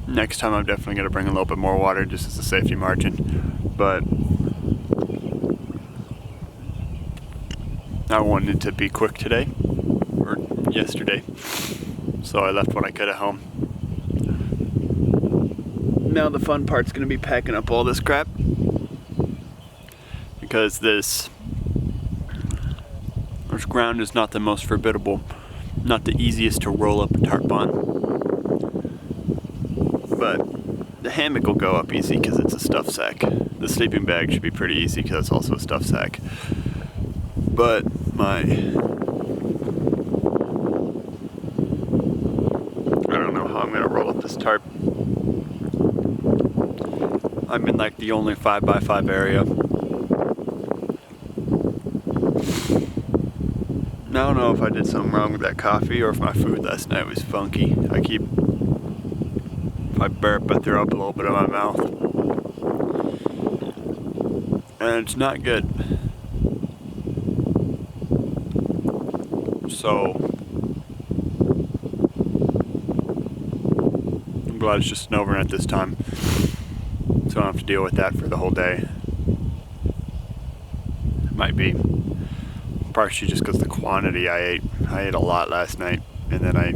Next time I'm definitely going to bring a little bit more water just as a safety margin. But I wanted to be quick today, or yesterday. So I left what I could at home. Now the fun part's going to be packing up all this crap. Because this ground is not the most formidable, not the easiest to roll up a tarp on. But the hammock will go up easy because it's a stuff sack. The sleeping bag should be pretty easy because it's also a stuff sack. But I don't know how I'm going to roll up this tarp. I'm in like the only 5x5 area. I don't know if I did something wrong with that coffee or if my food last night was funky. If I burp, I throw up a little bit in my mouth. And it's not good. So I'm glad it's just an overnight this time. So I don't have to deal with that for the whole day. It might be partially just because the quantity I ate. I ate a lot last night, and then I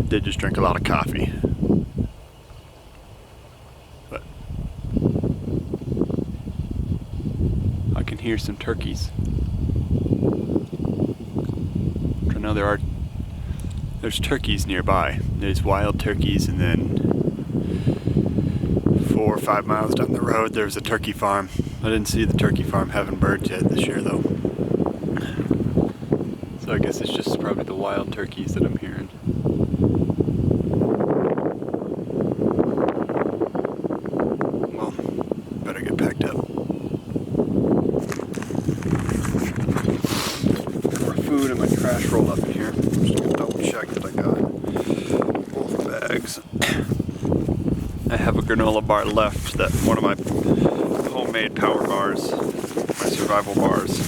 did just drink a lot of coffee. But I can hear some turkeys. I know there's turkeys nearby. There's wild turkeys, and then 4 or 5 miles down the road there's a turkey farm. I didn't see the turkey farm having birds yet this year though. So I guess it's just probably the wild turkeys that I'm hearing. Well, better get packed up. More food and my trash roll up in here. I'm just gonna double check that I got both bags. I have a granola bar left, that one of my homemade power bars, my survival bars.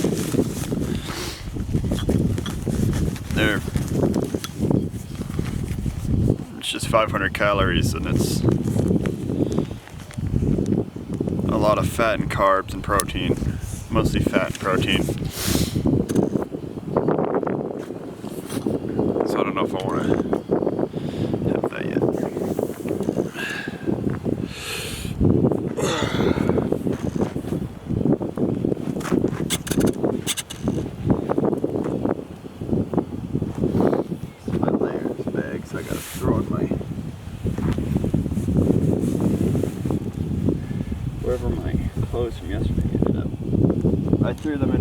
It's just 500 calories and it's a lot of fat and carbs and protein, mostly fat and protein. So I don't know if I want to have that yet. I gotta throw in my wherever my clothes from yesterday ended up. I did throw them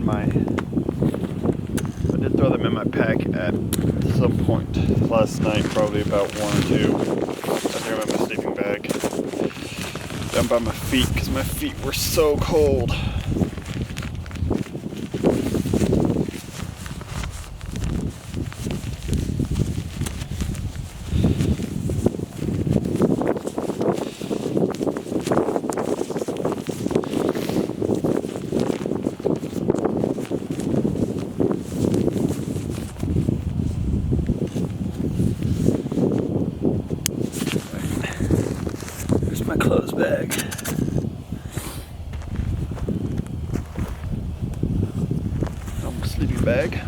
in my pack at some point last night, probably about 1 or 2. I threw them in my sleeping bag down by my feet because my feet were so cold. bag.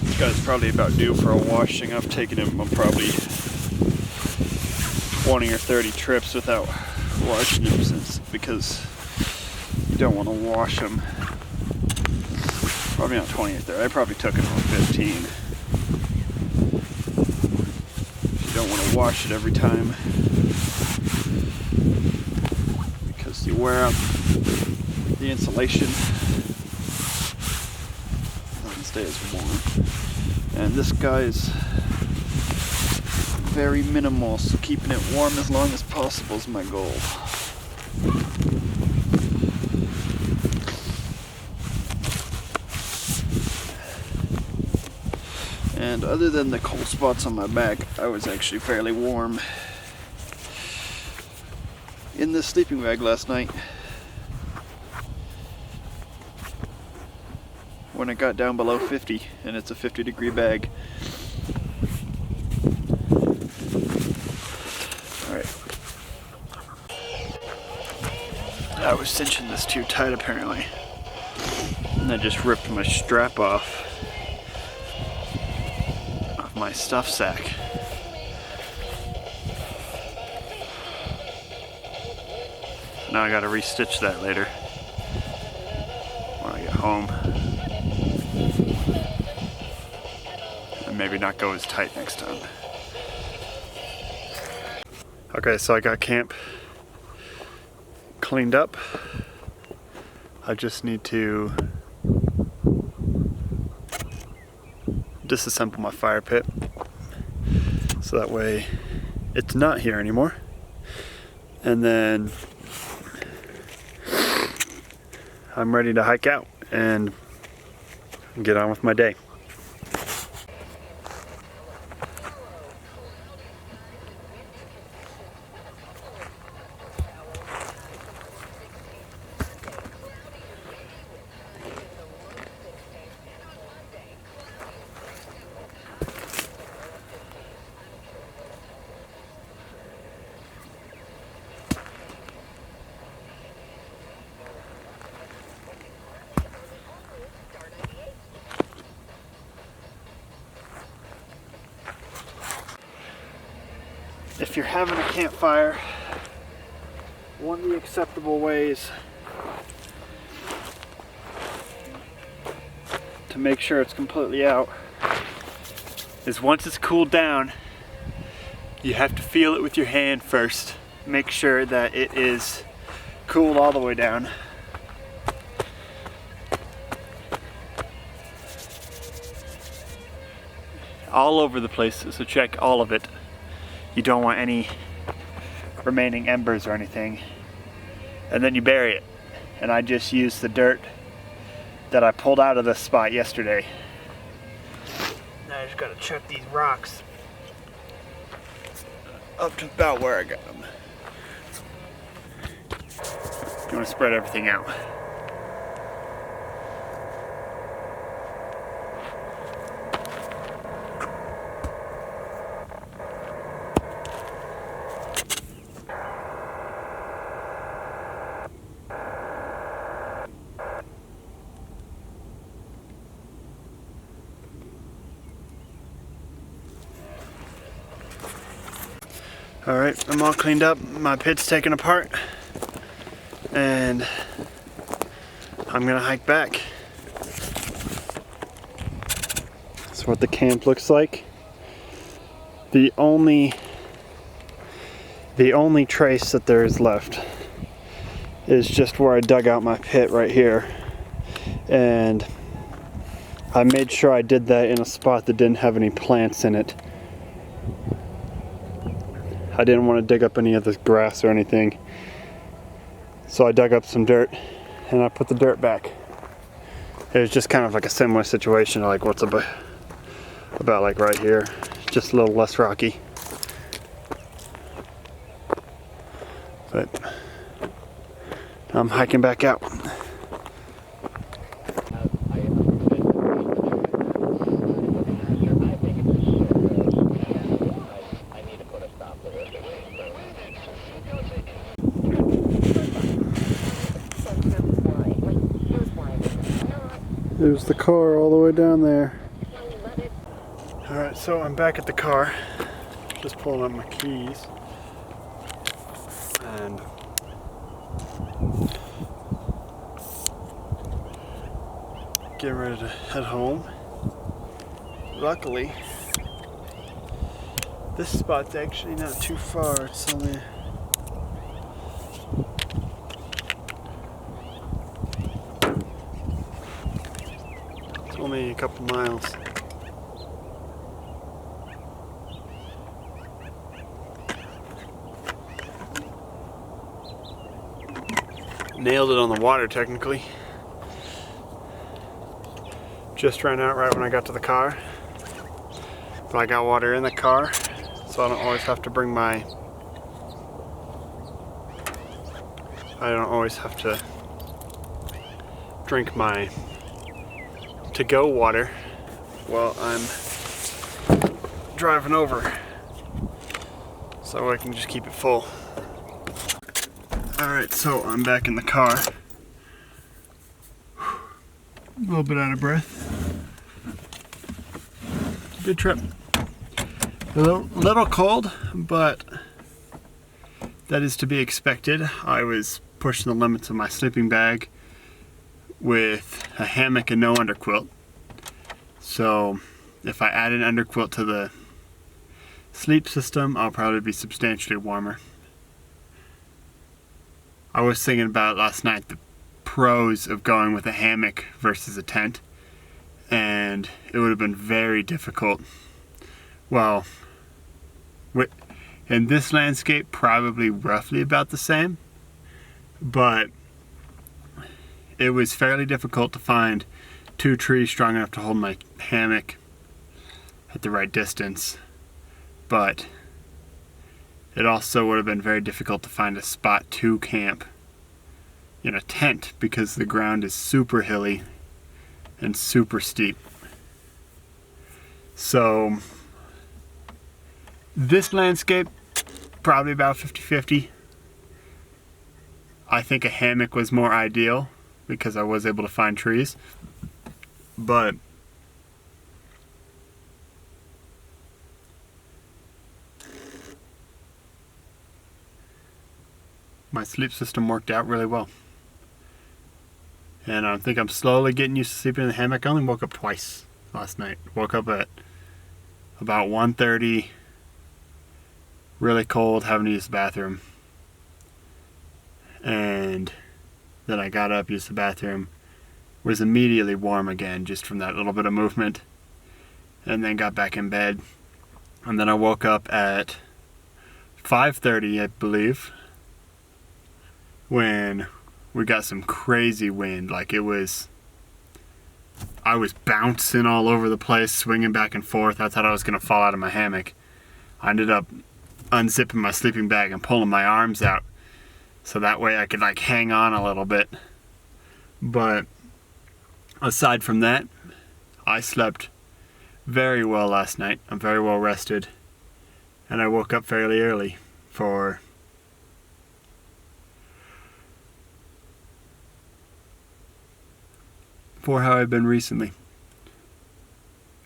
This guy's probably about due for a washing. I've taken him on probably 20 or 30 trips without washing him because you don't want to wash him. Probably not 20 or 30. I probably took him on 15. You don't want to wash it every time because you wear out the insulation. Doesn't stay as warm. And this guy's very minimal, so keeping it warm as long as possible is my goal. And other than the cold spots on my back, I was actually fairly warm in this sleeping bag last night. When it got down below 50, and it's a 50-degree bag. Alright. I was cinching this too tight apparently, and I just ripped my strap off my stuff sack. Now I gotta restitch that later when I get home. And maybe not go as tight next time. Okay, so I got camp cleaned up. I just need to disassemble my fire pit so that way it's not here anymore, and then I'm ready to hike out and get on with my day. If you're having a campfire, one of the acceptable ways to make sure it's completely out is once it's cooled down, you have to feel it with your hand first. Make sure that it is cooled all the way down. All over the place, so check all of it. You don't want any remaining embers or anything. And then you bury it. And I just used the dirt that I pulled out of this spot yesterday. Now I just gotta chuck these rocks up to about where I got them. You want to spread everything out. Alright, I'm all cleaned up, my pit's taken apart, and I'm gonna hike back. That's what the camp looks like. The only trace that there is left is just where I dug out my pit right here, and I made sure I did that in a spot that didn't have any plants in it. I didn't want to dig up any of this grass or anything, so I dug up some dirt and I put the dirt back. It was just kind of like a similar situation to like what's about like right here, just a little less rocky. But I'm hiking back out. There's the car all the way down there. Alright, so I'm back at the car. Just pulling up my keys. And getting ready to head home. Luckily, this spot's actually not too far. It's only a couple miles. Nailed it on the water technically. Just ran out right when I got to the car. But I got water in the car, so I don't always have to drink my to-go water while I'm driving over, so I can just keep it full. Alright, so I'm back in the car. A little bit out of breath. Good trip. A little cold, but that is to be expected. I was pushing the limits of my sleeping bag with a hammock and no underquilt. So if I add an underquilt to the sleep system, I'll probably be substantially warmer. I was thinking about last night the pros of going with a hammock versus a tent, and it would have been very difficult. Well, in this landscape, probably roughly about the same, but it was fairly difficult to find 2 trees strong enough to hold my hammock at the right distance, but it also would have been very difficult to find a spot to camp in a tent because the ground is super hilly and super steep. So this landscape, probably about 50-50. I think a hammock was more ideal because I was able to find trees, but my sleep system worked out really well. And I think I'm slowly getting used to sleeping in the hammock. I only woke up twice last night. Woke up at about 1:30, really cold, having to use the bathroom. And then I got up, used the bathroom, was immediately warm again just from that little bit of movement, and then got back in bed. And then I woke up at 5:30, I believe, when we got some crazy wind. Like I was bouncing all over the place, swinging back and forth. I thought I was gonna fall out of my hammock. I ended up unzipping my sleeping bag and pulling my arms out so that way I could like hang on a little bit. But aside from that, I slept very well last night. I'm very well rested, and I woke up fairly early for how I've been recently.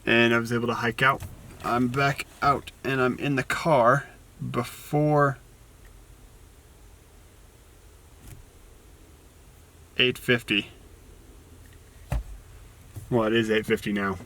And I was able to hike out. I'm back out and I'm in the car before 8:50. Well, it is 8:50 now,